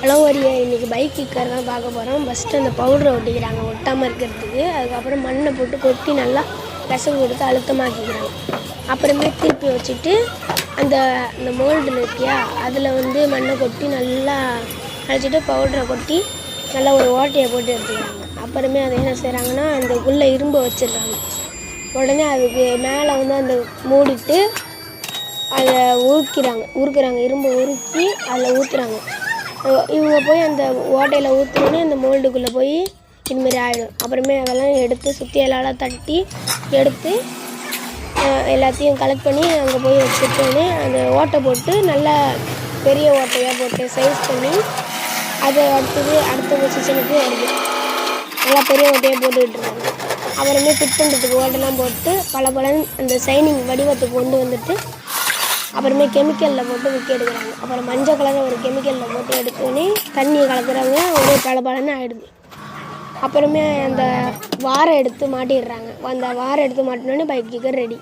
Hello வரியா, இன்றைக்கி bike kicker தான் பார்க்க போகிறோம். ஃபஸ்ட்டு அந்த பவுடரை ஒட்டிக்கிறாங்க ஒட்டாமல் இருக்கிறதுக்கு. அதுக்கப்புறம் மண்ணை போட்டு கொட்டி நல்லா கசவு கொடுத்து அழுத்தமாக்கிக்கிறாங்க. அப்புறமே திருப்பி வச்சுட்டு அந்த அந்த மோல்டில் இருக்கியா அதில் மண்ணை கொட்டி நல்லா அழைச்சிட்டு பவுடரை கொட்டி நல்லா ஒரு ஓட்டையை போட்டு எடுத்துக்கிறாங்க. அப்புறமே அதை என்ன செய்கிறாங்கன்னா அந்த உள்ளே இரும்பை வச்சிடுறாங்க. உடனே அதுக்கு மேலே அந்த மூடிட்டு அதை உருக்குறாங்க இரும்பை உருக்கி அதில் ஊற்றுறாங்க. இவங்க போய் அந்த ஓட்டையில் ஊற்றுனோடனே அந்த மோல்டுக்குள்ளே போய் இதுமாரி ஆகிடும். அப்புறமே அதெல்லாம் எடுத்து சுற்றி எல்லாம் தட்டி எடுத்து எல்லாத்தையும் கலெக்ட் பண்ணி அங்கே போய் வச்சுட்டோன்னே அந்த ஓட்டை போட்டு நல்லா பெரிய ஓட்டையாக போட்டு சைஸ் பண்ணி அதை அடுத்த பொசிஷனுக்கு வருது. நல்லா பெரிய ஓட்டையாக போட்டுக்கிட்டுருக்காங்க. அப்புறமே ஃபிட் பண்ணுறதுக்கு ஓட்டெல்லாம் போட்டு பலன்னு அந்த சைனிங் வடிவத்துக்கு கொண்டு வந்துட்டு அப்புறமே கெமிக்கலில் போட்டு விற்க எடுக்கிறாங்க. அப்புறம் மஞ்சள் கலரில் ஒரு கெமிக்கலில் போட்டு எடுத்தோடனே தண்ணியை கலக்குறாங்க. ஒரே பலன்னு ஆகிடுது. அப்புறமே அந்த வாரை எடுத்து மாட்டிடுறாங்க. அந்த வாரை எடுத்து மாட்டினோடனே பைக் கிக்கர் ரெடி.